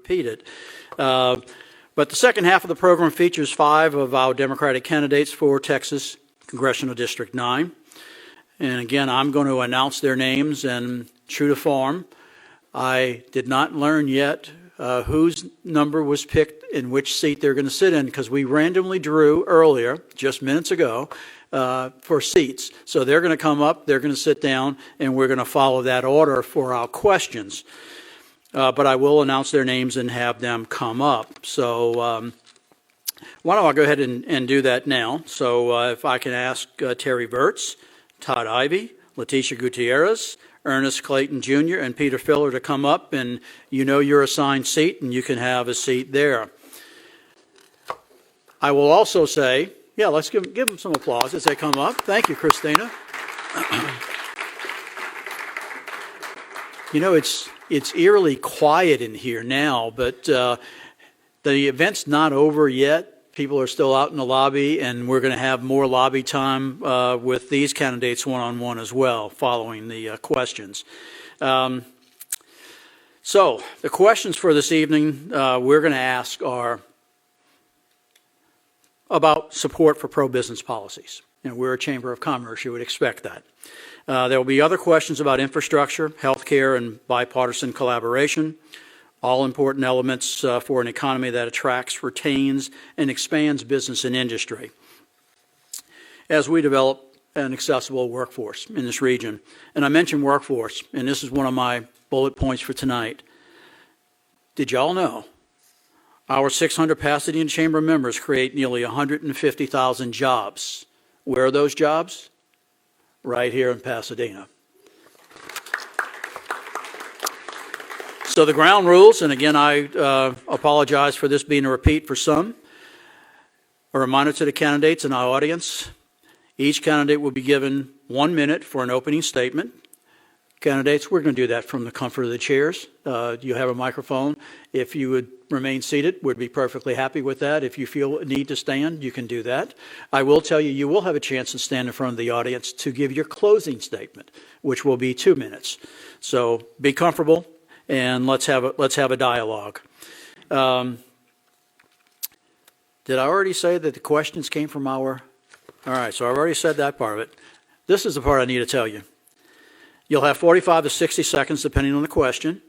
repeat it. But the second half of the program features 5 of our Democratic candidates for Texas Congressional District 9. And again, I'm going to announce their names, and true to form, I did not learn yet whose number was picked in which seat they're going to sit in, because we randomly drew earlier, just minutes ago, for seats. So they're going to come up, they're going to sit down, and we're going to follow that order for our questions. But I will announce their names and have them come up. So why don't I go ahead and do that now? So if I can ask Terry Virts, Todd Ivey, Leticia Gutierrez, Earnest Clayton Jr., and Peter Filler to come up, and you know your assigned seat, and you can have a seat there. I will also say, yeah, let's give them some applause as they come up. Thank you, Christina. You know, it's eerily quiet in here now, but the event's not over yet. People are still out in the lobby, and we're going to have more lobby time with these candidates one-on-one as well, following the questions. So the questions for this evening we're going to ask are about support for pro-business policies. You know, we're a Chamber of Commerce, you would expect that. There will be other questions about infrastructure, healthcare, and bipartisan collaboration, all important elements for an economy that attracts, retains, and expands business and industry as we develop an accessible workforce in this region. And I mentioned workforce, and this is one of my bullet points for tonight. Did y'all know our 600 Pasadena Chamber members create nearly 150,000 jobs? Where are those jobs? Right here in Pasadena. So the ground rules, and again, I apologize for this being a repeat for some. A reminder to the candidates in our audience, each candidate will be given 1 minute for an opening statement. Candidates, we're going to do that from the comfort of the chairs. You have a microphone. If you would remain seated, we'd be perfectly happy with that. If you feel a need to stand, you can do that. I will tell you, you will have a chance to stand in front of the audience to give your closing statement, which will be 2 minutes. So be comfortable, and let's have a dialogue. Did I already say that the questions came from our... All right, so I've already said that part of it. This is the part I need to tell you. You'll have 45 to 60 seconds, depending on the question.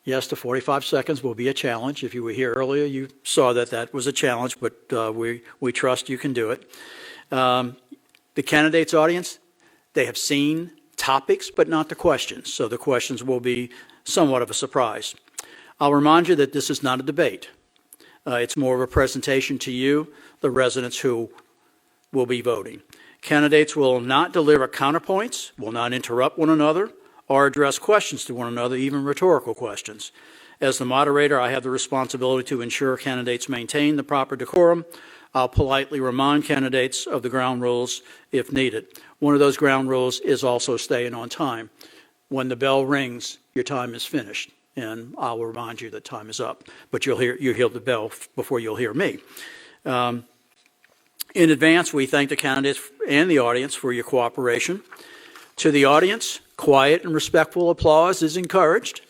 Yes, the 45 seconds will be a challenge. If you were here earlier, you saw that that was a challenge, but we trust you can do it. The candidates' audience, they have seen topics, but not the questions. So the questions will be somewhat of a surprise. I'll remind you that this is not a debate. It's more of a presentation to you, the residents who will be voting. Candidates will not deliver counterpoints, will not interrupt one another, or address questions to one another, even rhetorical questions. As the moderator, I have the responsibility to ensure candidates maintain the proper decorum. I'll politely remind candidates of the ground rules if needed. One of those ground rules is also staying on time. When the bell rings, your time is finished, and I'll remind you that time is up. But you'll hear the bell before you'll hear me. In advance, we thank the candidates and the audience for your cooperation. To the audience, quiet and respectful applause is encouraged.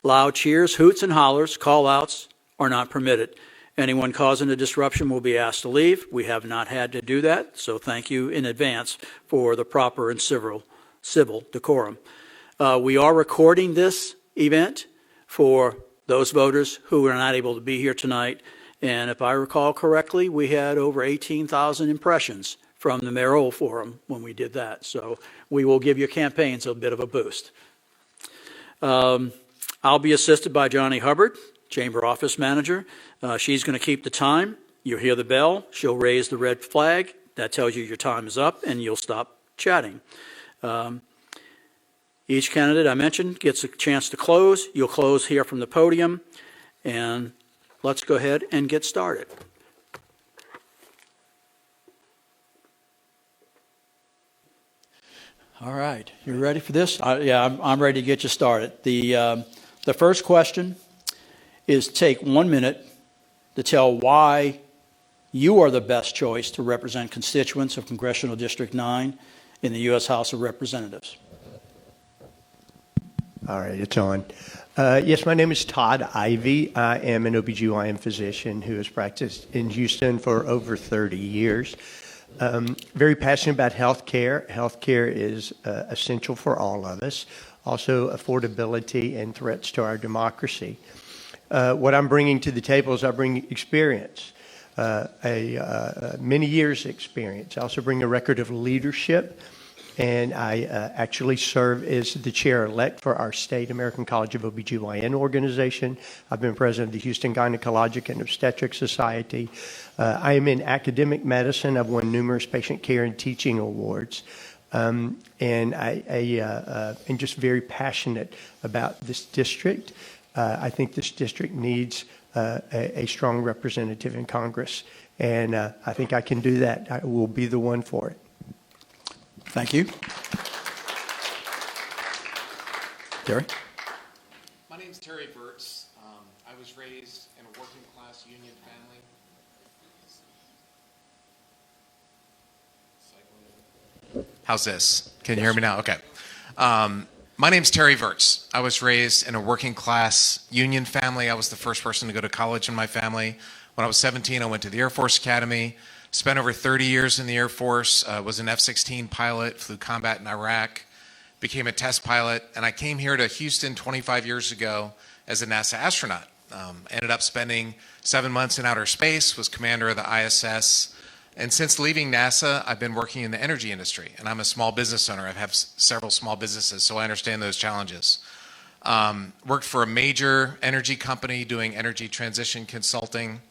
Loud cheers, hoots, and hollers, call-outs are not permitted. Anyone causing a disruption will be asked to leave. We have not had to do that, so thank you in advance for the proper and civil decorum. We are recording this event for those voters who are not able to be here tonight. And if I recall correctly, we had over 18,000 impressions from the mayoral forum when we did that. So we will give your campaigns a bit of a boost. I'll be assisted by Johnny Hubbard, Chamber Office Manager. She's going to keep the time. You'll hear the bell. She'll raise the red flag. That tells you your time is up, and you'll stop chatting. Each candidate I mentioned gets a chance to close. You'll close here from the podium, and let's go ahead and get started. All right, you ready for this? I'm ready to get you started. The first question is take 1 minute to tell why you are the best choice to represent constituents of Congressional District 9 in the U.S. House of Representatives. All right, it's on. Yes, my name is Todd Ivey. I am an OBGYN physician who has practiced in Houston for over 30 years. Very passionate about healthcare. Healthcare is essential for all of us. Also, affordability and threats to our democracy. What I'm bringing to the table is I bring experience, many years experience. I also bring a record of leadership, and I actually serve as the chair-elect for our state American College of OBGYN organization. I've been president of the Houston Gynecologic and Obstetric Society. I am in academic medicine. I've won numerous patient care and teaching awards. And I am just very passionate about this district. I think this district needs a strong representative in Congress, and I think I can do that. I will be the one for it. Thank you. Terry? My name's Terry Virts. I was raised in a working class union family. How's this? Can you hear me now? Okay. My name's Terry Virts. I was raised in a working class union family. I was the first person to go to college in my family. When I was 17, I went to the Air Force Academy. Spent over 30 years in the Air Force, was an F-16 pilot, flew combat in Iraq, became a test pilot, and I came here to Houston 25 years ago as a NASA astronaut. Ended up spending 7 months in outer space, was commander of the ISS, and since leaving NASA, I've been working in the energy industry, and I'm a small business owner. I have several small businesses, so I understand those challenges. Worked for a major energy company doing energy transition consulting.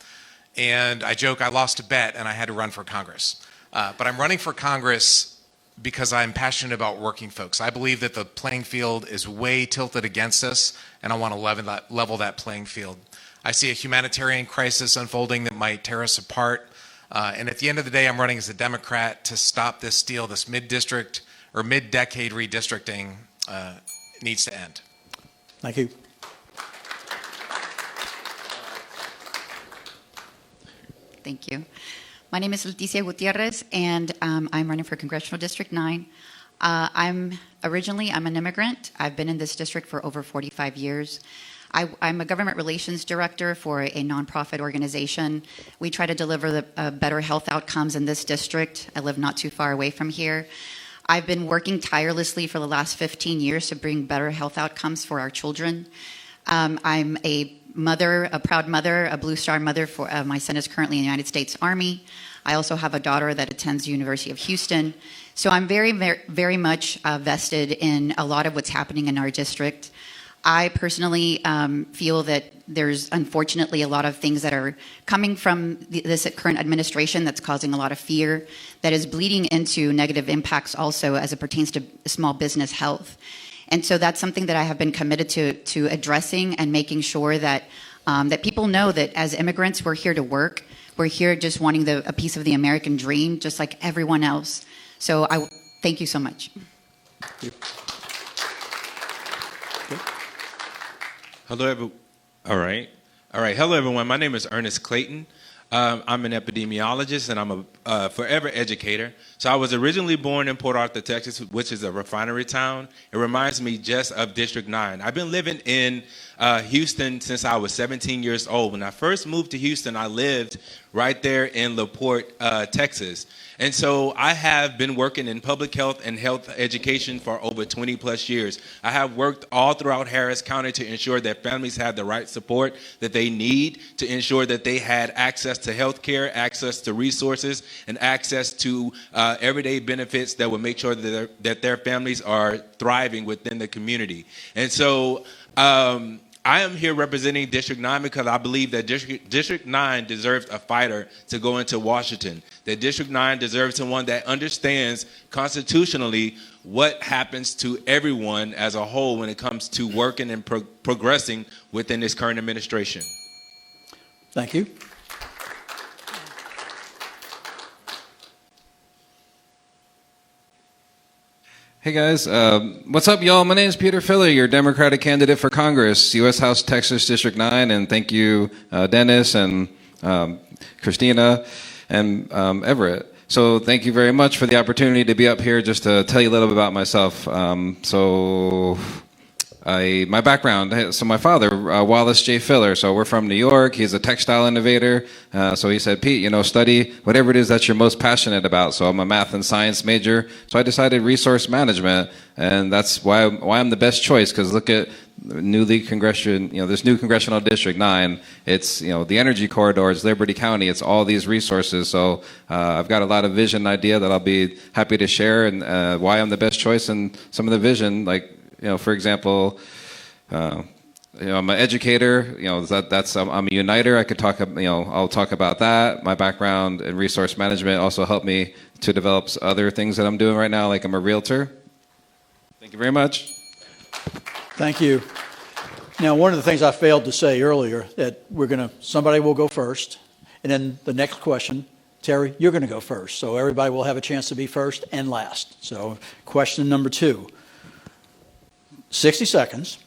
And I joke I lost a bet and I had to run for Congress. But I'm running for Congress because I'm passionate about working folks. I believe that the playing field is way tilted against us, and I want to level that playing field. I see a humanitarian crisis unfolding that might tear us apart. And at the end of the day, I'm running as a Democrat to stop this steal, this mid-district or mid-decade redistricting needs to end. Thank you. Thank you. My name is Leticia Gutierrez, and I'm running for Congressional District 9. I'm an immigrant. I've been in this district for over 45 years. I'm a government relations director for a nonprofit organization. We try to deliver better health outcomes in this district. I live not too far away from here. I've been working tirelessly for the last 15 years to bring better health outcomes for our children. I'm a mother, a proud mother, a Blue Star mother. For my son is currently in the United States Army. I also have a daughter that attends the University of Houston. So I'm very, very, very much vested in a lot of what's happening in our district. I personally feel that there's unfortunately a lot of things that are coming from this current administration that's causing a lot of fear, that is bleeding into negative impacts also as it pertains to small business health. And so that's something that I have been committed to addressing and making sure that that people know that as immigrants, we're here to work. We're here just wanting a piece of the American dream, just like everyone else. So I thank you so much. Thank you. Hello, everyone. All right. Hello, everyone. My name is Earnest Clayton. I'm an epidemiologist, and I'm a forever educator. So I was originally born in Port Arthur, Texas, which is a refinery town. It reminds me just of District 9. I've been living in Houston since I was 17 years old. When I first moved to Houston, I lived right there in La Porte, Texas. And so I have been working in public health and health education for over 20 plus years. I have worked all throughout Harris County to ensure that families have the right support that they need, to ensure that they had access to health care, access to resources, and access to everyday benefits that would make sure that their families are thriving within the community. And so I am here representing District 9 because I believe that District 9 deserves a fighter to go into Washington. That District 9 deserves someone that understands constitutionally what happens to everyone as a whole when it comes to working and progressing within this current administration. Thank you. Hey guys, what's up y'all? My name is Peter Filler, your Democratic candidate for Congress, U.S. House, Texas, District 9, and thank you Dennis and Christina and Everett. So thank you very much for the opportunity to be up here just to tell you a little bit about myself. So my background, so my father, Wallace J. Filler, so we're from New York. He's a textile innovator. So he said, Pete, study whatever it is that you're most passionate about. So I'm a math and science major. So I decided resource management, and that's why I'm the best choice, because look at this new Congressional District 9. It's, the energy corridors, Liberty County, it's all these resources. So I've got a lot of vision idea that I'll be happy to share, and why I'm the best choice, and some of the vision, like, for example, I'm an educator. I'm a uniter. I could talk. I'll talk about that. My background in resource management also helped me to develop other things that I'm doing right now. Like I'm a realtor. Thank you very much. Thank you. Now, one of the things I failed to say earlier, that somebody will go first, and then the next question, Terry, you're going to go first. So everybody will have a chance to be first and last. So question number 2. 60 seconds.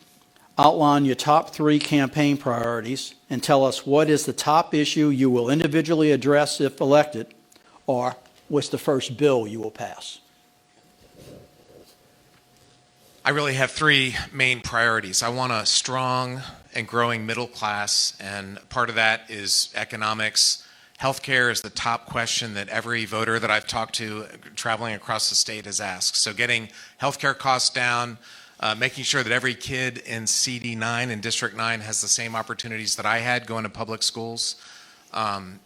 Outline your top 3 campaign priorities and tell us what is the top issue you will individually address if elected, or what's the first bill you will pass. I really have 3 main priorities. I want a strong and growing middle class, and part of that is economics. Healthcare is the top question that every voter that I've talked to traveling across the state has asked. So getting healthcare costs down, making sure that every kid in CD9 and District 9 has the same opportunities that I had going to public schools.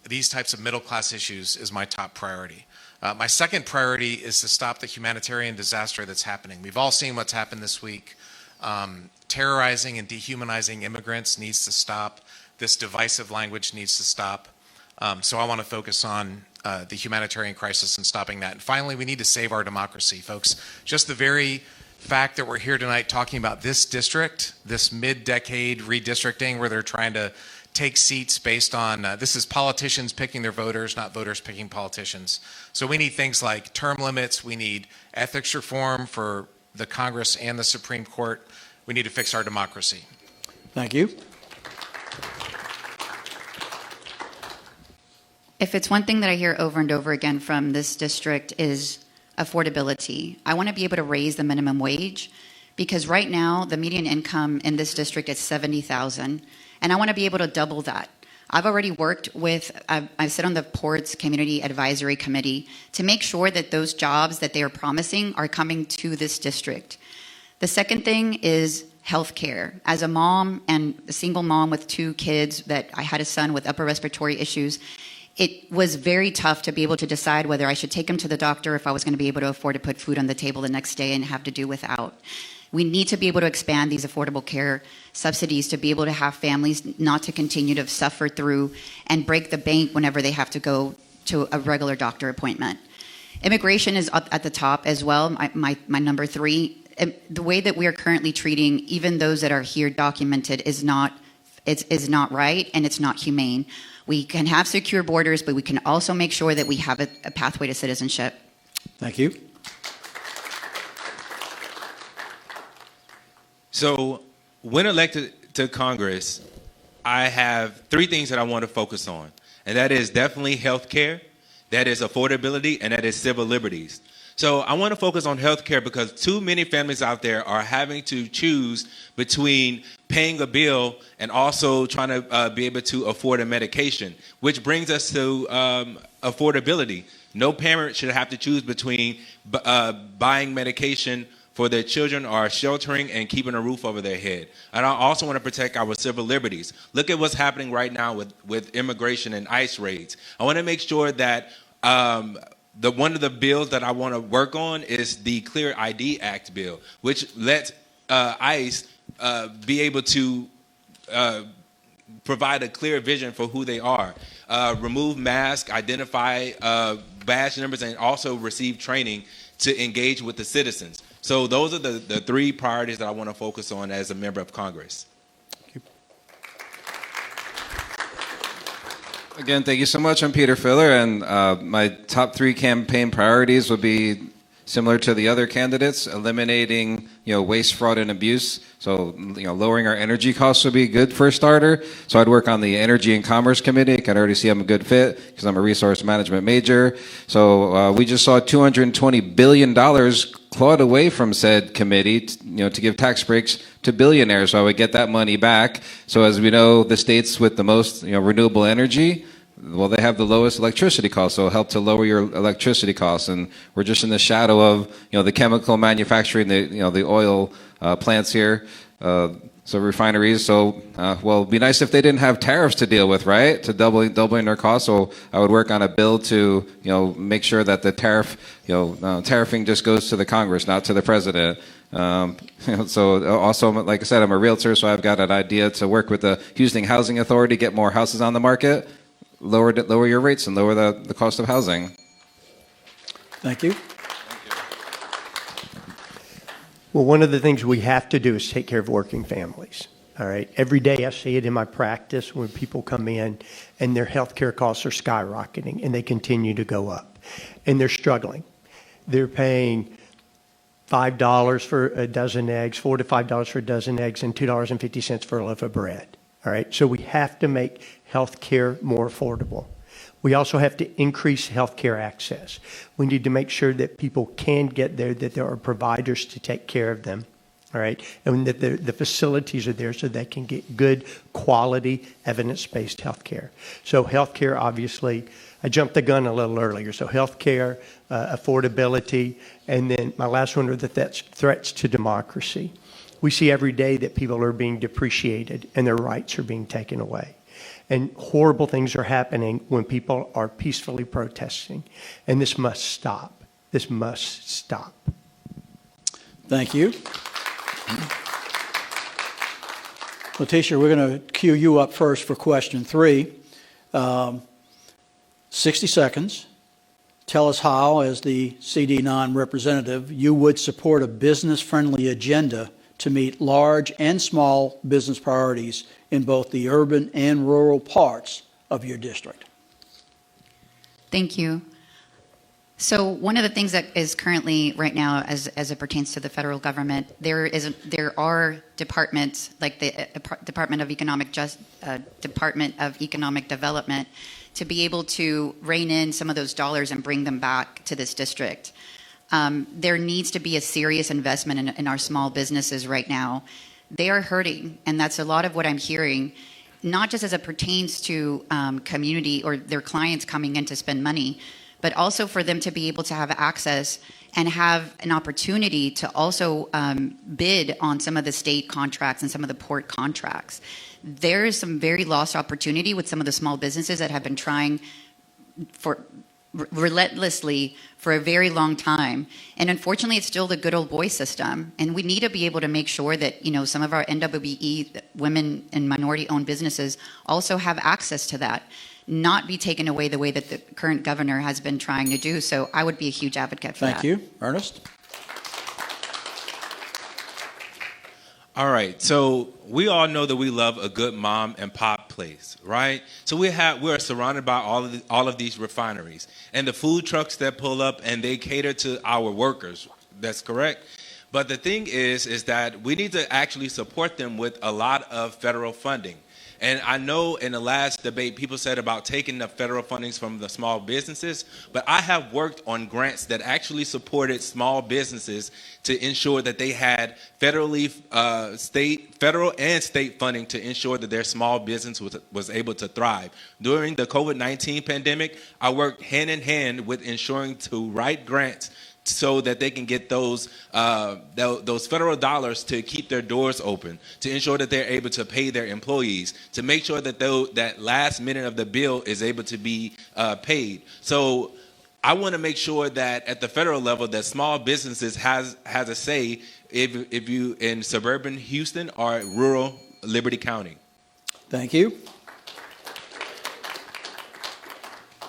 These types of middle class issues is my top priority. My second priority is to stop the humanitarian disaster that's happening. We've all seen what's happened this week. Terrorizing and dehumanizing immigrants needs to stop. This divisive language needs to stop. So I want to focus on the humanitarian crisis and stopping that. And finally, we need to save our democracy, folks. Just the very fact that we're here tonight talking about this district, this mid-decade redistricting where they're trying to take seats based on, this is politicians picking their voters, not voters picking politicians. So we need things like term limits. We need ethics reform for the Congress and the Supreme Court. We need to fix our democracy. Thank you. If it's one thing that I hear over and over again from this district is affordability. I want to be able to raise the minimum wage, because right now the median income in this district is $70,000, and I want to be able to double that. I've already worked with, I sit on the Ports Community Advisory Committee to make sure that those jobs that they are promising are coming to this district. The second thing is healthcare. As a mom and a single mom with 2 kids, that I had a son with upper respiratory issues, it was very tough to be able to decide whether I should take him to the doctor, if I was going to be able to afford to put food on the table the next day and have to do without. We need to be able to expand these affordable care subsidies to be able to have families not to continue to suffer through and break the bank whenever they have to go to a regular doctor appointment. Immigration is up at the top as well, my number 3. The way that we are currently treating even those that are here documented is not right, and it's not humane. We can have secure borders, but we can also make sure that we have a pathway to citizenship. Thank you. So when elected to Congress, I have 3 things that I want to focus on, and that is definitely health care, that is affordability, and that is civil liberties. So I want to focus on healthcare because too many families out there are having to choose between paying a bill and also trying to be able to afford a medication, which brings us to affordability. No parent should have to choose between buying medication for their children or sheltering and keeping a roof over their head. And I also want to protect our civil liberties. Look at what's happening right now with immigration and ICE raids. I want to make sure that one of the bills that I want to work on is the Clear ID Act bill, which lets ICE be able to provide a clear vision for who they are, remove masks, identify badge numbers, and also receive training to engage with the citizens. So those are the 3 priorities that I want to focus on as a member of Congress. Again, thank you so much. I'm Peter Filler, and my top 3 campaign priorities would be similar to the other candidates: eliminating, waste, fraud, and abuse. So, lowering our energy costs would be good for a starter. So I'd work on the Energy and Commerce Committee. I can already see I'm a good fit because I'm a resource management major. So we just saw $220 billion clawed away from said committee, to give tax breaks to billionaires, so I would get that money back. So as we know, the states with the most, renewable energy, well, they have the lowest electricity costs, so it'll help to lower your electricity costs. And we're just in the shadow of, the chemical manufacturing, the oil plants here, so refineries. So, well, it'd be nice if they didn't have tariffs to deal with, right? To doubling their costs. So I would work on a bill to, make sure that the tariffing just goes to the Congress, not to the president. So also, like I said, I'm a realtor, so I've got an idea to work with the Houston Housing Authority, get more houses on the market. Lower your rates and lower the cost of housing. Thank you. Well, one of the things we have to do is take care of working families. All right. Every day I see it in my practice when people come in and their health care costs are skyrocketing and they continue to go up and they're struggling. They're paying $5 for a dozen eggs, $4 to $5 for a dozen eggs, and $2.50 for a loaf of bread. All right. So we have to make health care more affordable. We also have to increase health care access. We need to make sure that people can get there, that there are providers to take care of them, all right, and that the facilities are there so they can get good quality evidence-based health care. So health care, obviously, I jumped the gun a little earlier. So health care, affordability, and then my last one are the threats to democracy. We see every day that people are being depreciated and their rights are being taken away. And horrible things are happening when people are peacefully protesting. And this must stop. This must stop. Thank you. Leticia, we're going to cue you up first for question 3. 60 seconds. Tell us how, as the CD9 representative, you would support a business-friendly agenda to meet large and small business priorities in both the urban and rural parts of your district. Thank you. So one of the things that is currently right now, as it pertains to the federal government, there are departments like the Department of Economic Development to be able to rein in some of those dollars and bring them back to this district. There needs to be a serious investment in our small businesses right now. They are hurting, and that's a lot of what I'm hearing, not just as it pertains to community or their clients coming in to spend money, but also for them to be able to have access and have an opportunity to also bid on some of the state contracts and some of the port contracts. There is some very lost opportunity with some of the small businesses that have been trying for relentlessly for a very long time. And unfortunately, it's still the good old boy system. And we need to be able to make sure that, some of our NWBE women and minority-owned businesses also have access to that, not be taken away the way that the current governor has been trying to do. So I would be a huge advocate for that. Thank you. Ernest? All right, so we all know that we love a good mom and pop place, right? So we're surrounded by all of these refineries and the food trucks that pull up and they cater to our workers. That's correct. But the thing is that we need to actually support them with a lot of federal funding. And I know in the last debate, people said about taking the federal fundings from the small businesses, but I have worked on grants that actually supported small businesses to ensure that they had federal and state funding to ensure that their small business was able to thrive. During the COVID-19 pandemic, I worked hand in hand with ensuring to write grants so that they can get those federal dollars to keep their doors open, to ensure that they're able to pay their employees, to make sure that that last minute of the bill is able to be paid. So I want to make sure that at the federal level that small businesses has a say if you in suburban Houston or rural Liberty County. Thank you.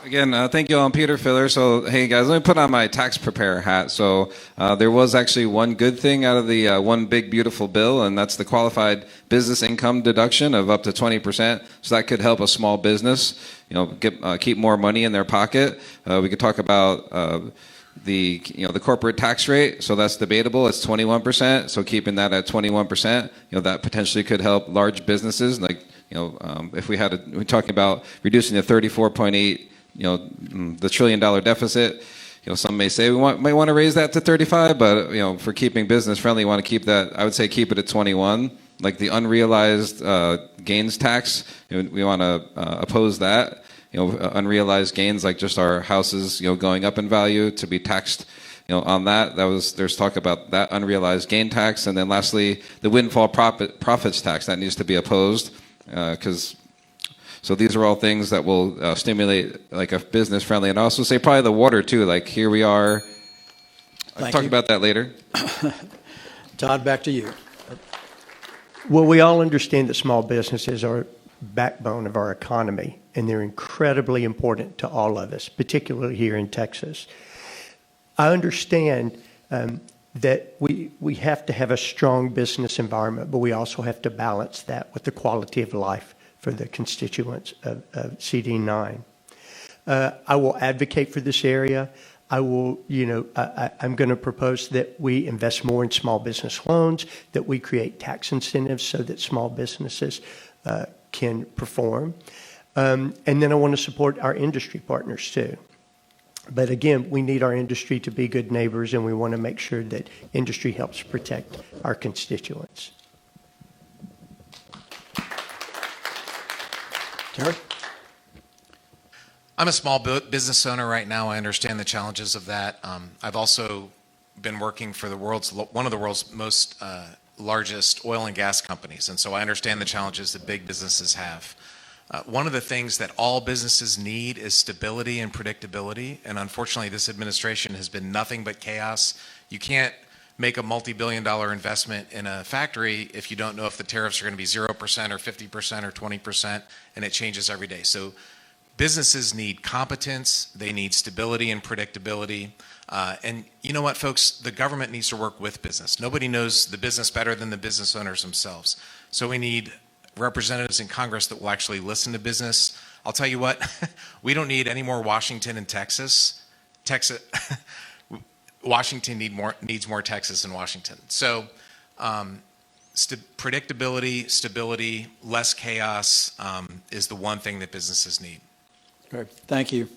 Again, thank you all. I'm Peter Filler. So, hey guys, let me put on my tax preparer hat. So, there was actually one good thing out of the one big beautiful bill, and that's the qualified business income deduction of up to 20%. So that could help a small business, keep more money in their pocket. We could talk about the corporate tax rate. So that's debatable. It's 21%. So keeping that at 21%, that potentially could help large businesses. Like, if we're talking about reducing the 34.8. The $1 trillion deficit, some may say may want to raise that to 35, but for keeping business friendly, you want to keep that. I would say keep it at 21. Like the unrealized gains tax, we want to oppose that. Unrealized gains, like just our houses, going up in value, to be taxed, on that. There's talk about that unrealized gain tax, and then lastly, the windfall profits tax that needs to be opposed, So these are all things that will stimulate like a business friendly, and I also say probably the water too. Like here we are. I'll talk about that later. Todd, back to you. Well, we all understand that small businesses are backbone of our economy, and they're incredibly important to all of us, particularly here in Texas. I understand that we have to have a strong business environment, but we also have to balance that with the quality of life for the constituents of CD9. I will advocate for this area. I will, I'm going to propose that we invest more in small business loans, that we create tax incentives so that small businesses can perform. And then I want to support our industry partners too. But again, we need our industry to be good neighbors, and we want to make sure that industry helps protect our constituents. Terry? I'm a small business owner right now. I understand the challenges of that. I've also been working for one of the world's most largest oil and gas companies, and so I understand the challenges that big businesses have. One of the things that all businesses need is stability and predictability, and unfortunately this administration has been nothing but chaos. You can't make a multi-billion-dollar investment in a factory if you don't know if the tariffs are going to be 0% or 50% or 20%, and it changes every day. So businesses need competence, they need stability and predictability, and you know what, folks, the government needs to work with business. Nobody knows the business better than the business owners themselves. So we need representatives in Congress that will actually listen to business. I'll tell you what, we don't need any more Washington and Texas. Washington needs more Texas and Washington. So predictability, stability, less chaos is the one thing that businesses need. Great. Thank you.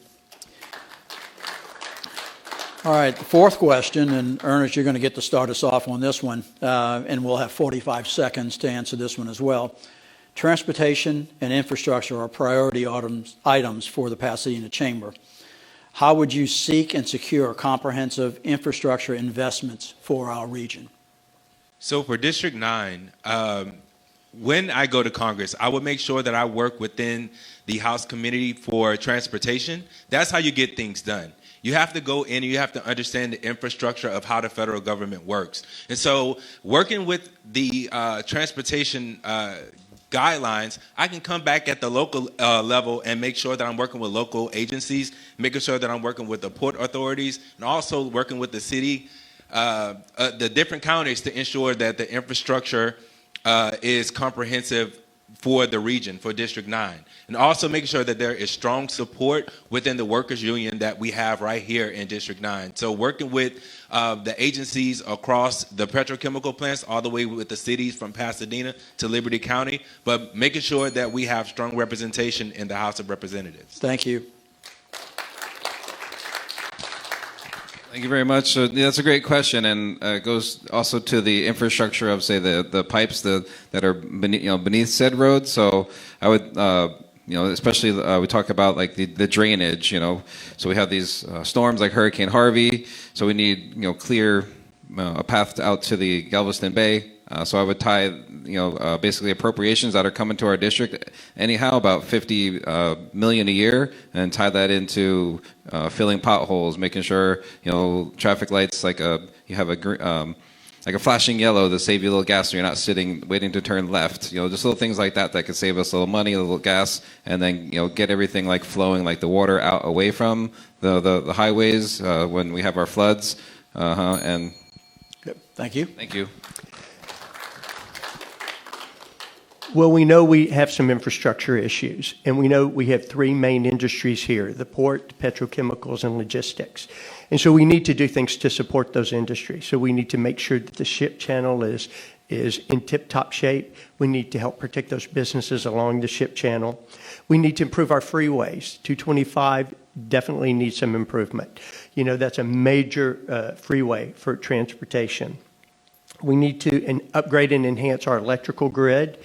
All right, the fourth question, and Ernest, you're going to get to start us off on this one, and we'll have 45 seconds to answer this one as well. Transportation and infrastructure are priority items for the Pasadena Chamber. How would you seek and secure comprehensive infrastructure investments for our region? So for District 9, when I go to Congress, I would make sure that I work within the House Committee for Transportation. That's how you get things done. You have to go in and you have to understand the infrastructure of how the federal government works. And so working with the transportation guidelines, I can come back at the local level and make sure that I'm working with local agencies, making sure that I'm working with the port authorities, and also working with the city, the different counties to ensure that the infrastructure is comprehensive for the region, for District 9. And also making sure that there is strong support within the workers' union that we have right here in District 9. So working with the agencies across the petrochemical plants, all the way with the cities from Pasadena to Liberty County, but making sure that we have strong representation in the House of Representatives. Thank you. Thank you very much. That's a great question, and it goes also to the infrastructure of, say, the pipes that are beneath said road. So I would, especially we talk about like the drainage. So we have these storms like Hurricane Harvey. So we need clear a path out to the Galveston Bay. So I would tie basically appropriations that are coming to our district anyhow, about $50 million a year, and tie that into filling potholes, making sure traffic lights you have a flashing yellow to save you a little gas so you're not sitting waiting to turn left. Just little things like that could save us a little money, a little gas, and then get everything like flowing, like the water out away from the highways when we have our floods. And Good. Thank you. Thank you. Well, we know we have some infrastructure issues, and we know we have three main industries here: the port, petrochemicals, and logistics. And so we need to do things to support those industries. So we need to make sure that the ship channel is in tip-top shape. We need to help protect those businesses along the ship channel. We need to improve our freeways. 225 definitely needs some improvement. You know, that's a major freeway for transportation. We need to upgrade and enhance our electrical grid.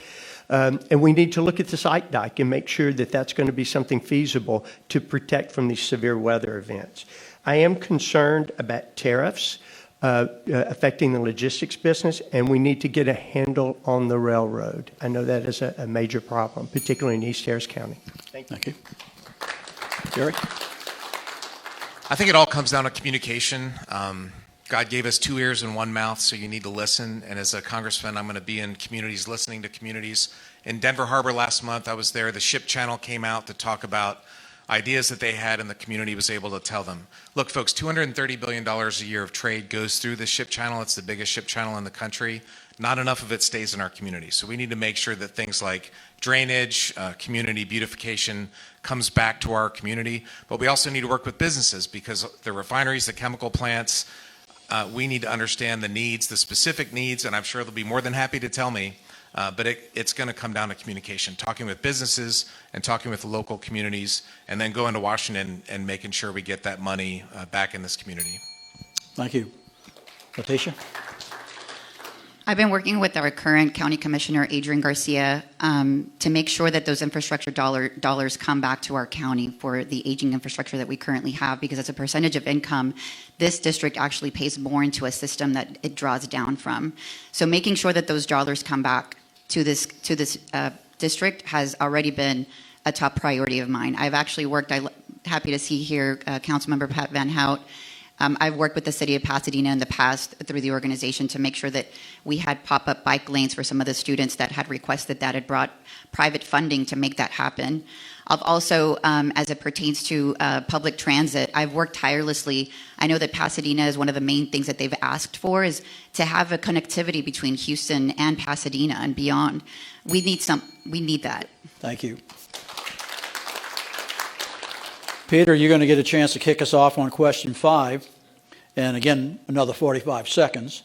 And we need to look at the site dike and make sure that that's going to be something feasible to protect from these severe weather events. I am concerned about tariffs affecting the logistics business, and we need to get a handle on the railroad. I know that is a major problem, particularly in East Harris County. Thank you. Jerry? I think it all comes down to communication. God gave us 2 ears and 1 mouth, so you need to listen. And as a congressman, I'm going to be in communities, listening to communities. In Denver Harbor last month, I was there. The ship channel came out to talk about ideas that they had, and the community was able to tell them, look, folks, $230 billion a year of trade goes through this ship channel. It's the biggest ship channel in the country. Not enough of it stays in our community. So we need to make sure that things like drainage, community beautification comes back to our community. But we also need to work with businesses, because the refineries, the chemical plants, we need to understand the needs, the specific needs, and I'm sure they'll be more than happy to tell me, but it's going to come down to communication, talking with businesses and talking with the local communities, and then going to Washington and making sure we get that money back in this community. Thank you. Leticia? I've been working with our current County Commissioner, Adrian Garcia, to make sure that those infrastructure dollars come back to our county for the aging infrastructure that we currently have, because as a percentage of income, this district actually pays more into a system that it draws down from. So making sure that those dollars come back to this district has already been a top priority of mine. I've actually worked, I'm happy to see here Councilmember Pat Van Hout. I've worked with the city of Pasadena in the past through the organization to make sure that we had pop-up bike lanes for some of the students that had requested that. Had brought private funding to make that happen. I've also, as it pertains to public transit, I've worked tirelessly. I know that Pasadena is one of the main things that they've asked for, is to have a connectivity between Houston and Pasadena and beyond. We need that. Thank you. Peter, you're going to get a chance to kick us off on question 5. And again, another 45 seconds.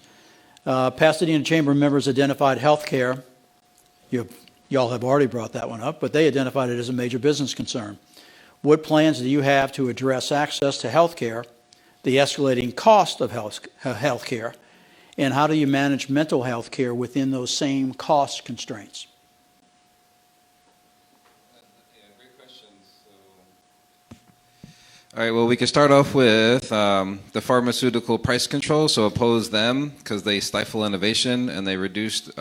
Pasadena Chamber members identified health care. Y'all have already brought that one up, but they identified it as a major business concern. What plans do you have to address access to health care, the escalating cost of health care, and how do you manage mental health care within those same cost constraints? All right, well, we can start off with the pharmaceutical price control, so oppose them because they stifle innovation and they reduce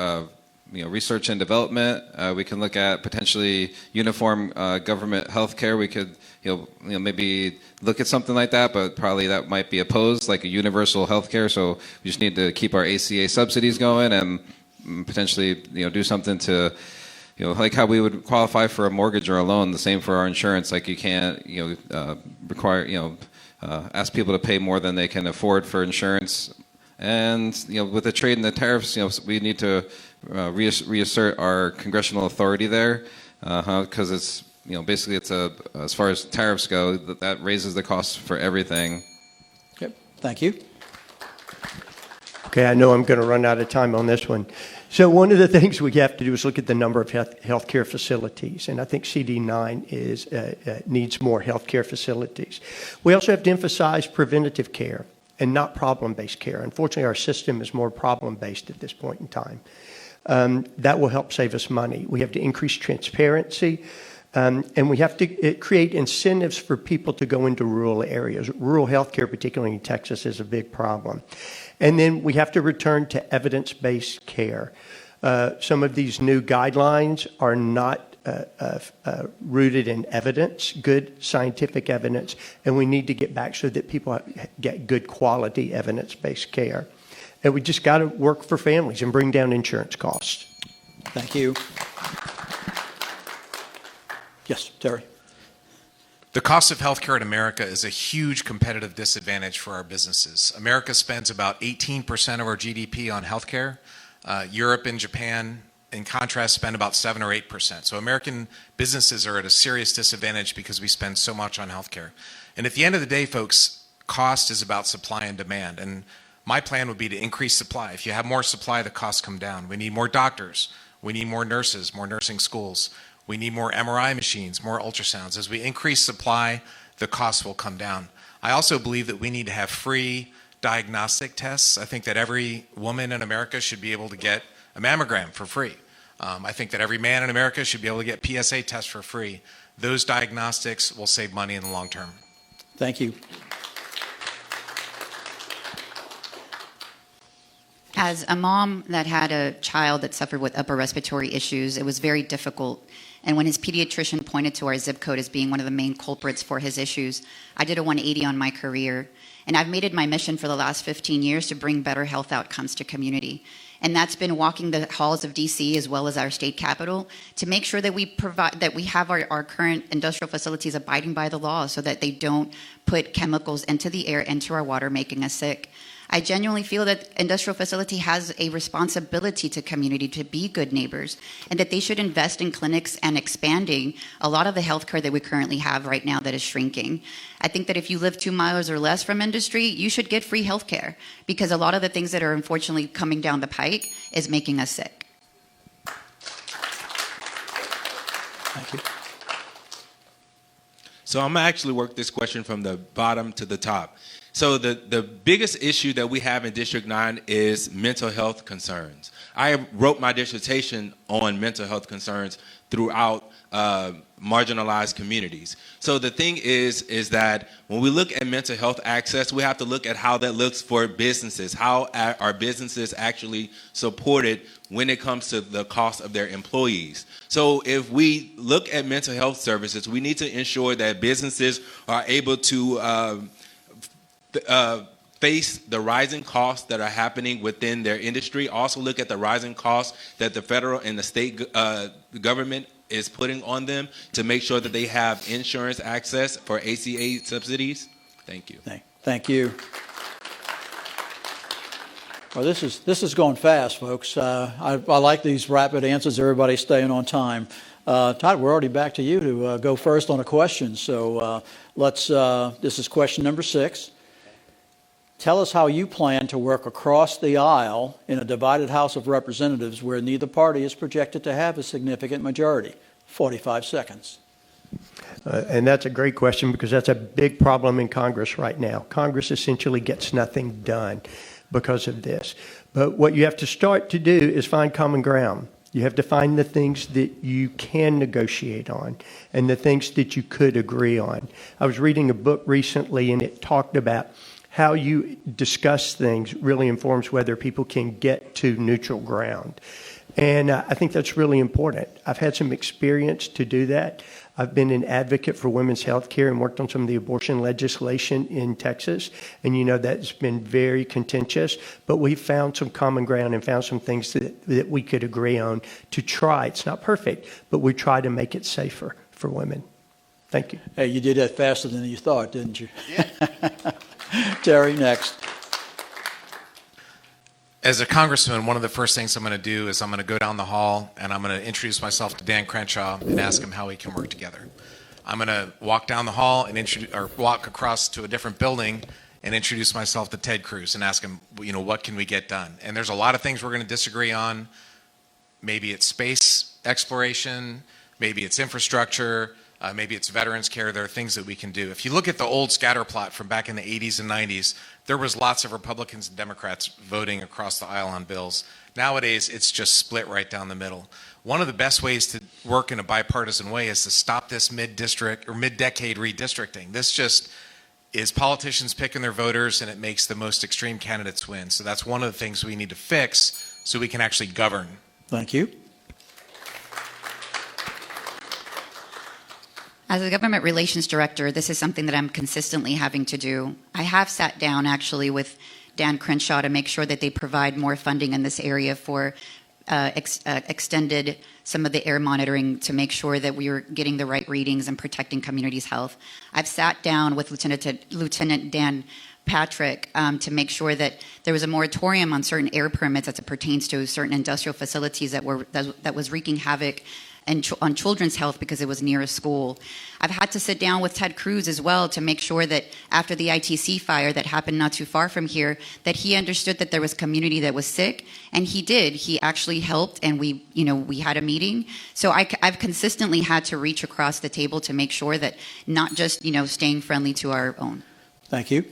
research and development. We can look at potentially uniform government health care. We could maybe look at something like that, but probably that might be opposed, like a universal health care. So we just need to keep our ACA subsidies going and potentially do something to like how we would qualify for a mortgage or a loan, the same for our insurance. Like you can't, require, ask people to pay more than they can afford for insurance. And, with the trade and the tariffs, we need to reassert our congressional authority there, because it's, basically it's as far as tariffs go, that raises the cost for everything. Okay, thank you. Okay, I know I'm going to run out of time on this one. So one of the things we have to do is look at the number of healthcare facilities, and I think CD9 needs more healthcare facilities. We also have to emphasize preventative care and not problem-based care. Unfortunately, our system is more problem-based at this point in time. That will help save us money. We have to increase transparency, and we have to create incentives for people to go into rural areas. Rural healthcare, particularly in Texas, is a big problem. And then we have to return to evidence-based care. Some of these new guidelines are not rooted in evidence, good scientific evidence, and we need to get back so that people get good quality evidence-based care. And we just got to work for families and bring down insurance costs. Thank you. Yes, Terry. The cost of healthcare in America is a huge competitive disadvantage for our businesses. America spends about 18% of our GDP on healthcare. Europe and Japan, in contrast, spend about 7 or 8%. So American businesses are at a serious disadvantage because we spend so much on healthcare. And at the end of the day, folks, cost is about supply and demand. And my plan would be to increase supply. If you have more supply, the costs come down. We need more doctors. We need more nurses, more nursing schools. We need more MRI machines, more ultrasounds. As we increase supply, the costs will come down. I also believe that we need to have free diagnostic tests. I think that every woman in America should be able to get a mammogram for free. I think that every man in America should be able to get PSA tests for free. Those diagnostics will save money in the long term. Thank you. As a mom that had a child that suffered with upper respiratory issues, it was very difficult. And when his pediatrician pointed to our zip code as being one of the main culprits for his issues, I did a 180 on my career. And I've made it my mission for the last 15 years to bring better health outcomes to community. And that's been walking the halls of DC as well as our state capitol to make sure that we provide, that we have our current industrial facilities abiding by the law so that they don't put chemicals into the air, into our water, making us sick. I genuinely feel that industrial facility has a responsibility to community to be good neighbors, and that they should invest in clinics and expanding a lot of the healthcare that we currently have right now that is shrinking. I think that if you live 2 miles or less from industry, you should get free healthcare, because a lot of the things that are unfortunately coming down the pike is making us sick. Thank you. So I'm gonna actually work this question from the bottom to the top. So the biggest issue that we have in District 9 is mental health concerns. I wrote my dissertation on mental health concerns throughout marginalized communities. So the thing is that when we look at mental health access, we have to look at how that looks for businesses. How are businesses actually supported when it comes to the cost of their employees? So if we look at mental health services, we need to ensure that businesses are able to face the rising costs that are happening within their industry. Also look at the rising costs that the federal and the state government is putting on them to make sure that they have insurance access for ACA subsidies. Thank you. Thank you. Well, this is going fast, folks. I like these rapid answers. Everybody's staying on time. Todd, we're already back to you to go first on a question. So this is question number 6. Tell us how you plan to work across the aisle in a divided House of Representatives where neither party is projected to have a significant majority. 45 seconds. And that's a great question, because that's a big problem in Congress right now. Congress essentially gets nothing done because of this. But what you have to start to do is find common ground. You have to find the things that you can negotiate on and the things that you could agree on. I was reading a book recently, and it talked about how you discuss things really informs whether people can get to neutral ground. And I think that's really important. I've had some experience to do that. I've been an advocate for women's health care and worked on some of the abortion legislation in Texas. And you know, that's been very contentious, but we found some common ground and found some things that we could agree on to try. It's not perfect, but we try to make it safer for women. Thank you. Hey, you did that faster than you thought, didn't you? Yeah. Terry, next. As a congressman, one of the first things I'm going to do is I'm going to go down the hall and I'm going to introduce myself to Dan Crenshaw and ask him how we can work together. I'm going to walk down the hall and walk across to a different building and introduce myself to Ted Cruz and ask him, you know, what can we get done? And there's a lot of things we're going to disagree on. Maybe it's space exploration, maybe it's infrastructure, maybe it's veterans care. There are things that we can do. If you look at the old scatter plot from back in the 80s and 90s, there was lots of Republicans and Democrats voting across the aisle on bills. Nowadays, it's just split right down the middle. One of the best ways to work in a bipartisan way is to stop this mid-district or mid-decade redistricting. This just is politicians picking their voters, and it makes the most extreme candidates win. So that's one of the things we need to fix so we can actually govern. Thank you. As a government relations director, this is something that I'm consistently having to do. I have sat down actually with Dan Crenshaw to make sure that they provide more funding in this area for extended some of the air monitoring to make sure that we are getting the right readings and protecting communities' health. I've sat down with Lieutenant Dan Patrick to make sure that there was a moratorium on certain air permits as it pertains to certain industrial facilities that was wreaking havoc and on children's health because it was near a school. I've had to sit down with Ted Cruz as well to make sure that after the ITC fire that happened not too far from here, that he understood that there was a community that was sick, and he did. He actually helped, and we had a meeting. So I've consistently had to reach across the table to make sure that not just, staying friendly to our own. Thank you.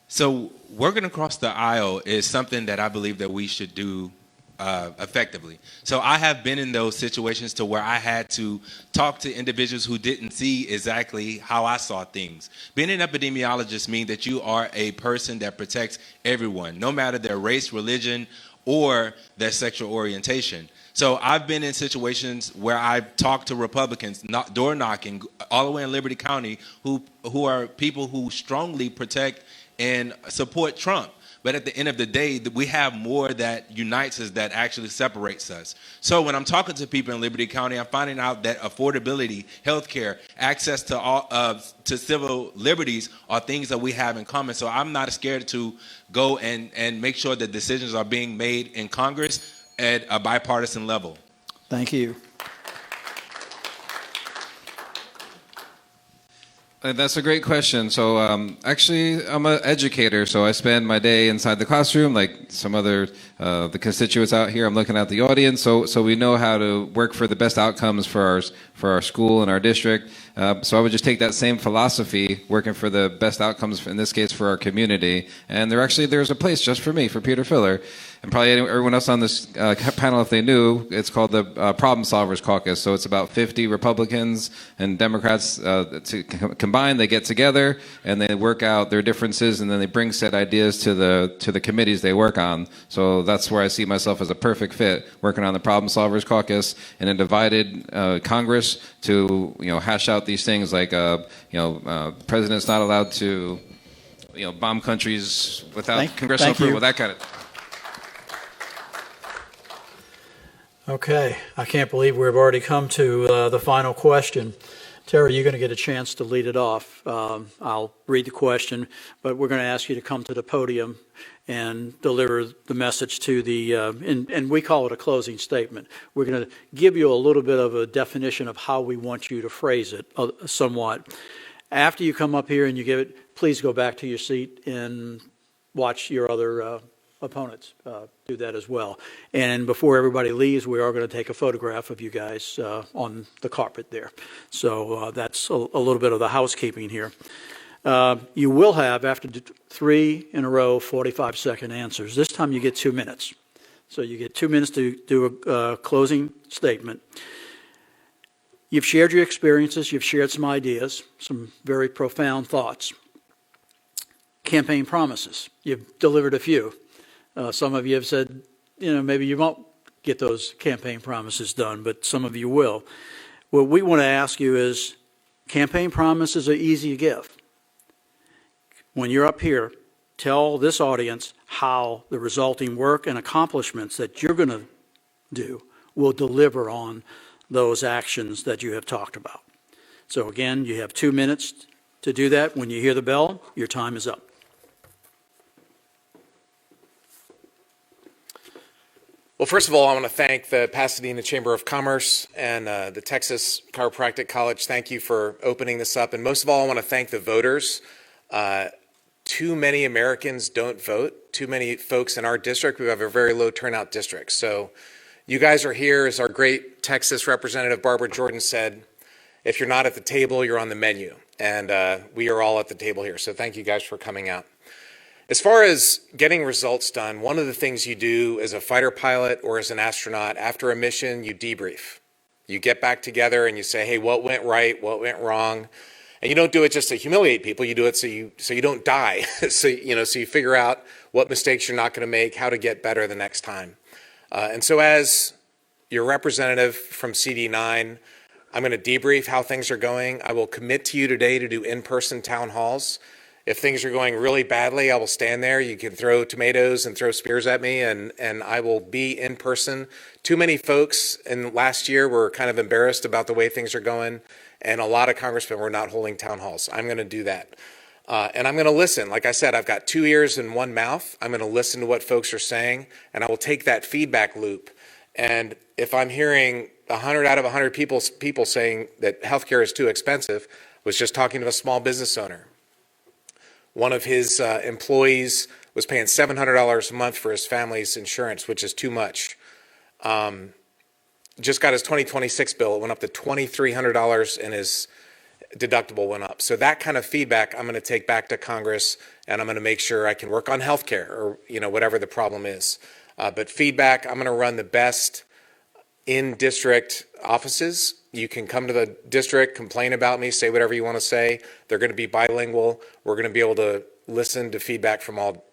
So working across the aisle is something that I believe that we should do effectively. So I have been in those situations to where I had to talk to individuals who didn't see exactly how I saw things. Being an epidemiologist means that you are a person that protects everyone, no matter their race, religion, or their sexual orientation. So I've been in situations where I've talked to Republicans, door knocking, all the way in Liberty County, who are people who strongly protect and support Trump. But at the end of the day, we have more that unites us that actually separates us. So when I'm talking to people in Liberty County, I'm finding out that affordability, healthcare, access to all to civil liberties are things that we have in common. So I'm not scared to go and make sure that decisions are being made in Congress at a bipartisan level. Thank you. That's a great question. So actually, I'm an educator, so I spend my day inside the classroom, like some other the constituents out here. I'm looking at the audience, so we know how to work for the best outcomes for our school and our district. So I would just take that same philosophy, working for the best outcomes, in this case for our community. And there's a place just for me, for Peter Filler. And probably everyone else on this panel, if they knew, it's called the Problem Solvers Caucus. So it's about 50 Republicans and Democrats combined. They get together and they work out their differences, and then they bring said ideas to the committees they work on. So that's where I see myself as a perfect fit, working on the Problem Solvers Caucus in a divided Congress to hash out these things like president's not allowed to bomb countries without congressional approval, that kind of. Okay, I can't believe we've already come to the final question. Terry, you're going to get a chance to lead it off. I'll read the question, but we're going to ask you to come to the podium and deliver the message to the, and we call it a closing statement. We're going to give you a little bit of a definition of how we want you to phrase it somewhat. After you come up here and you give it, please go back to your seat and watch your other opponents do that as well. And before everybody leaves, we are going to take a photograph of you guys on the carpet there. So that's a little bit of the housekeeping here. You will have, after 3 in a row, 45-second answers. This time you get 2 minutes. So you get 2 minutes to do a closing statement. You've shared your experiences. You've shared some ideas, some very profound thoughts. Campaign promises. You've delivered a few. Some of you have said, maybe you won't get those campaign promises done, but some of you will. What we want to ask you is, campaign promises are easy to give. When you're up here, tell this audience how the resulting work and accomplishments that you're going to do will deliver on those actions that you have talked about. So again, you have 2 minutes to do that. When you hear the bell, your time is up. Well, first of all, I want to thank the Pasadena Chamber of Commerce and the Texas Chiropractic College. Thank you for opening this up. And most of all, I want to thank the voters. Too many Americans don't vote. Too many folks in our district. We have a very low turnout district. So you guys are here, as our great Texas Representative Barbara Jordan said, if you're not at the table, you're on the menu. And we are all at the table here. So thank you guys for coming out. As far as getting results done, one of the things you do as a fighter pilot or as an astronaut, after a mission, you debrief. You get back together and you say, hey, what went right, what went wrong? And you don't do it just to humiliate people, you do it so you don't die. so you figure out what mistakes you're not going to make, how to get better the next time. And so as your representative from CD9, I'm going to debrief how things are going. I will commit to you today to do in-person town halls. If things are going really badly, I will stand there. You can throw tomatoes and throw spears at me, and I will be in person. Too many folks in last year were kind of embarrassed about the way things are going, and a lot of congressmen were not holding town halls. I'm going to do that. And I'm going to listen. Like I said, I've got 2 ears and 1 mouth. I'm going to listen to what folks are saying, and I will take that feedback loop. And if I'm hearing 100 out of 100 people saying that healthcare is too expensive, was just talking to a small business owner. One of his employees was paying $700 a month for his family's insurance, which is too much. Just got his 2026 bill. It went up to $2,300, and his deductible went up. So that kind of feedback I'm going to take back to Congress, and I'm going to make sure I can work on healthcare or whatever the problem is. But feedback, I'm going to run the best in district offices. You can come to the district, complain about me, say whatever you want to say. They're going to be bilingual. We're going to be able to listen to feedback from all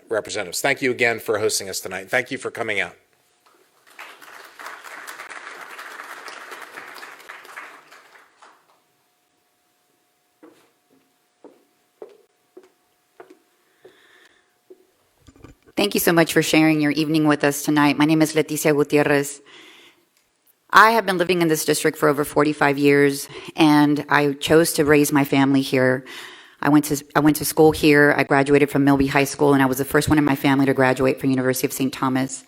representatives. Thank you again for hosting us tonight. Thank you for coming out. Thank you so much for sharing your evening with us tonight. My name is Leticia Gutierrez. I have been living in this district for over 45 years, and I chose to raise my family here. I went to school here. I graduated from Milby High School, and I was the first one in my family to graduate from University of St. Thomas.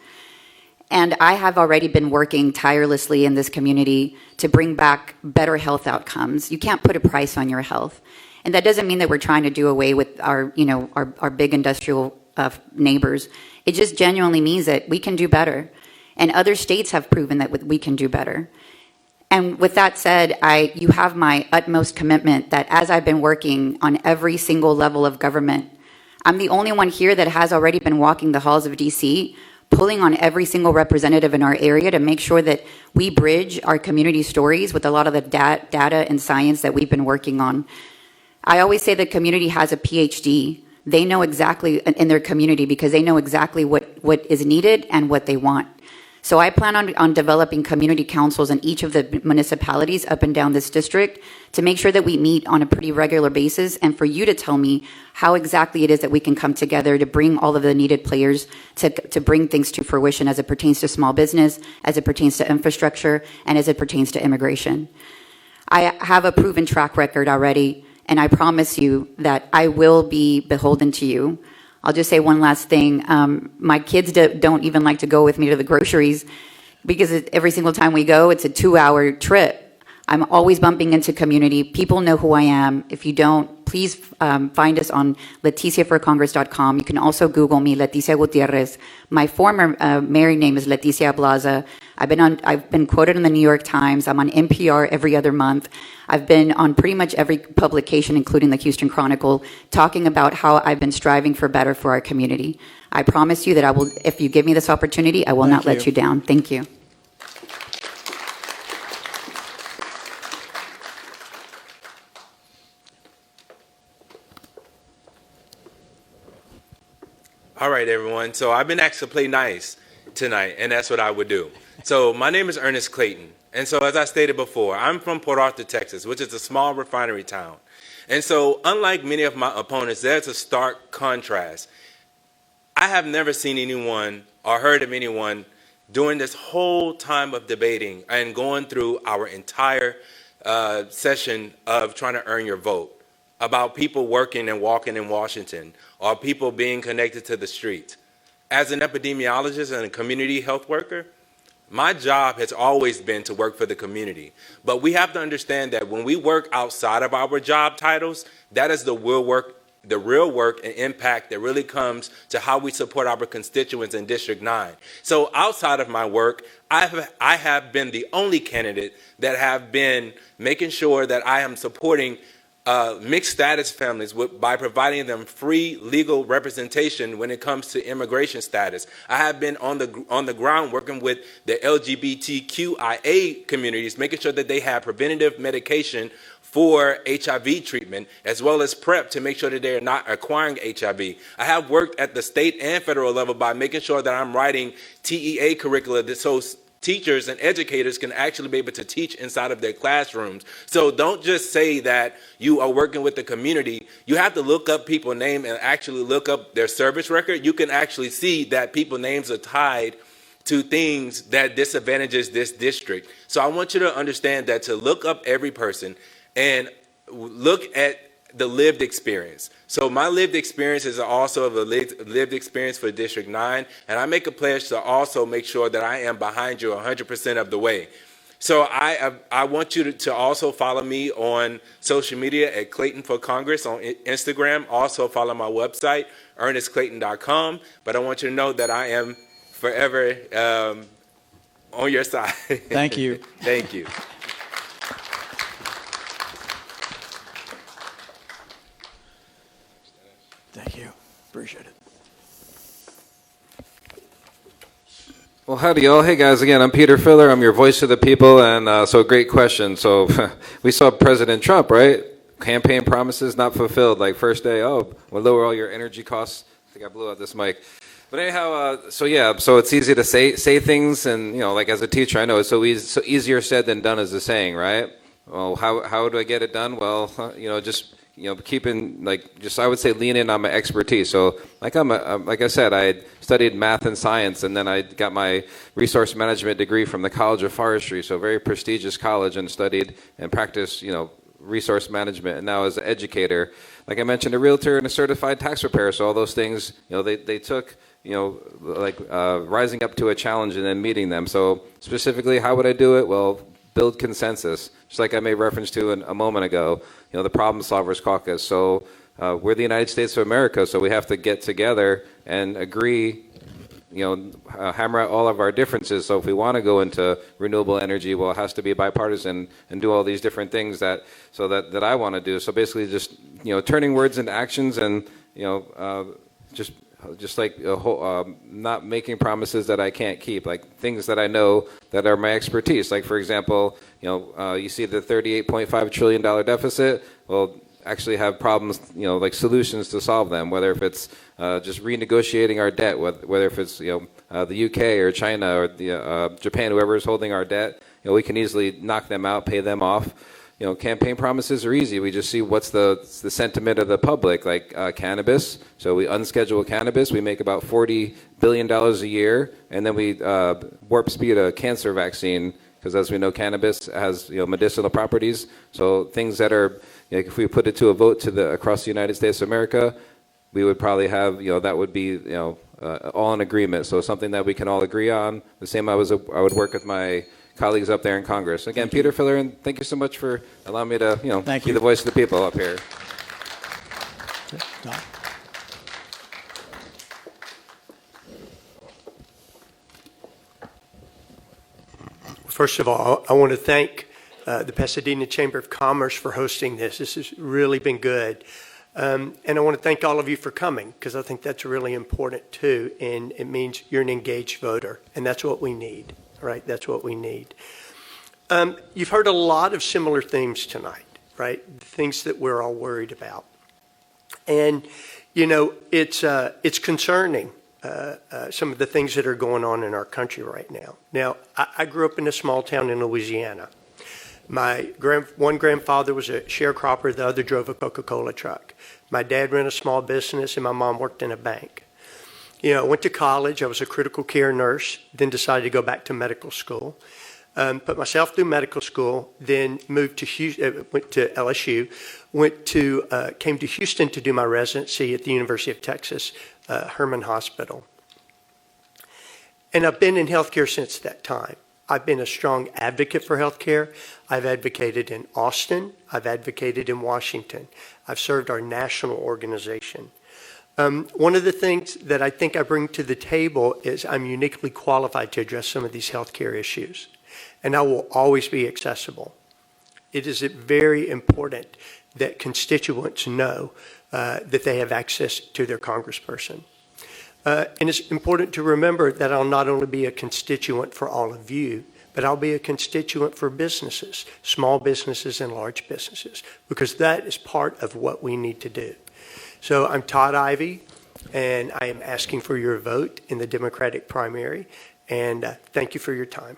And I have already been working tirelessly in this community to bring back better health outcomes. You can't put a price on your health. And that doesn't mean that we're trying to do away with our big industrial neighbors. It just genuinely means that we can do better. And other states have proven that we can do better. And with that said, you have my utmost commitment that as I've been working on every single level of government, I'm the only one here that has already been walking the halls of DC, pulling on every single representative in our area to make sure that we bridge our community stories with a lot of the data and science that we've been working on. I always say the community has a PhD. They know exactly in their community because they know exactly what is needed and what they want. So I plan on developing community councils in each of the municipalities up and down this district to make sure that we meet on a pretty regular basis, and for you to tell me how exactly it is that we can come together to bring all of the needed players to bring things to fruition as it pertains to small business, as it pertains to infrastructure, and as it pertains to immigration. I have a proven track record already, and I promise you that I will be beholden to you. I'll just say one last thing. My kids don't even like to go with me to the groceries because every single time we go, it's a 2-hour trip. I'm always bumping into community. People know who I am. If you don't, please find us on LeticiaForCongress.com. You can also Google me, Leticia Gutierrez. My former married name is Leticia Blaza. I've been quoted in the New York Times. I'm on NPR every other month. I've been on pretty much every publication, including the Houston Chronicle, talking about how I've been striving for better for our community. I promise you that I will, if you give me this opportunity, I will not let you down. Thank you. All right, everyone. So I've been asked to play nice tonight, and that's what I would do. So my name is Earnest Clayton. And so as I stated before, I'm from Port Arthur, Texas, which is a small refinery town. And so unlike many of my opponents, there's a stark contrast. I have never seen anyone or heard of anyone during this whole time of debating and going through our entire session of trying to earn your vote about people working and walking in Washington or people being connected to the street. As an epidemiologist and a community health worker, my job has always been to work for the community. But we have to understand that when we work outside of our job titles, that is the real work and impact that really comes to how we support our constituents in District 9. So outside of my work, I have been the only candidate that have been making sure that I am supporting mixed status families by providing them free legal representation when it comes to immigration status. I have been on the ground working with the LGBTQIA communities, making sure that they have preventative medication for HIV treatment, as well as PrEP to make sure that they are not acquiring HIV. I have worked at the state and federal level by making sure that I'm writing TEA curricula so teachers and educators can actually be able to teach inside of their classrooms. So don't just say that you are working with the community. You have to look up people's name and actually look up their service record. You can actually see that people's names are tied to things that disadvantages this district. So I want you to understand that to look up every person and look at the lived experience. So my lived experience is also the lived experience for District 9, and I make a pledge to also make sure that I am behind you 100% of the way. So I want you to also follow me on social media at Clayton for Congress on Instagram. Also follow my website, earnestclayton.com. But I want you to know that I am forever on your side. Thank you. Thank you. Thank you. Appreciate it. Well, howdy, y'all. Hey, guys. Again, I'm Peter Filler. I'm your voice of the people, and so great question. So we saw President Trump, right? Campaign promises not fulfilled. Like first day, oh, we'll lower all your energy costs. I think I blew out this mic. But anyhow, so it's easy to say things, and like as a teacher, I know it's so easier said than done, is the saying, right? Well, how do I get it done? Well, just keeping I would say lean in on my expertise. So like I said, I had studied math and science, and then I got my resource management degree from the College of Forestry, so a very prestigious college, and studied and practiced resource management. And now as an educator, like I mentioned, a realtor and a certified tax preparer. So all those things, they took rising up to a challenge and then meeting them. So specifically, how would I do it? Well, build consensus. Just like I made reference to a moment ago, the Problem Solvers Caucus. So we're the United States of America, so we have to get together and agree, hammer out all of our differences. So if we want to go into renewable energy, well, it has to be bipartisan and do all these different things that I want to do. So basically just, turning words into actions, and, just like not making promises that I can't keep, like things that I know that are my expertise. Like, for example, you see the $38.5 trillion deficit. Well, actually have problems, like solutions to solve them, whether if it's just renegotiating our debt, whether if it's, the UK or China or Japan, whoever is holding our debt, we can easily knock them out, pay them off. Campaign promises are easy. We just see what's the sentiment of the public, like cannabis. So we unschedule cannabis. We make about $40 billion a year, and then we warp speed a cancer vaccine, because as we know, cannabis has medicinal properties. So things that are, if we put it to a vote across the United States of America, we would probably have, that would be, all in agreement. So something that we can all agree on. The same I would work with my colleagues up there in Congress. Again, Peter Filler, and thank you so much for allowing me to, be the voice of the people up here. First of all, I want to thank the Pasadena Chamber of Commerce for hosting this. This has really been good. And I want to thank all of you for coming, because I think that's really important too. And it means you're an engaged voter, and that's what we need. Right, that's what we need. You've heard a lot of similar themes tonight, right? Things that we're all worried about, and it's concerning. Some of the things that are going on in our country right now. Now, I grew up in a small town in Louisiana. My one grandfather was a sharecropper, the other drove a Coca-Cola truck. My dad ran a small business, and my mom worked in a bank. I went to college. I was a critical care nurse, then decided to go back to medical school. Put myself through medical school, then moved to Houston, went to LSU, came to Houston to do my residency at the University of Texas, Herman Hospital. And I've been in healthcare since that time. I've been a strong advocate for healthcare. I've advocated in Austin. I've advocated in Washington. I've served our national organization. One of the things that I think I bring to the table is I'm uniquely qualified to address some of these healthcare issues, and I will always be accessible. It is very important that constituents know that they have access to their congressperson. And it's important to remember that I'll not only be a constituent for all of you, but I'll be a constituent for businesses, small businesses and large businesses, because that is part of what we need to do. So I'm Todd Ivey, and I am asking for your vote in the Democratic primary, and thank you for your time.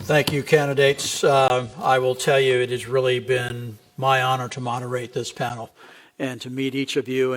Thank you, candidates. I will tell you, it has really been my honor to moderate this panel and to meet each of you.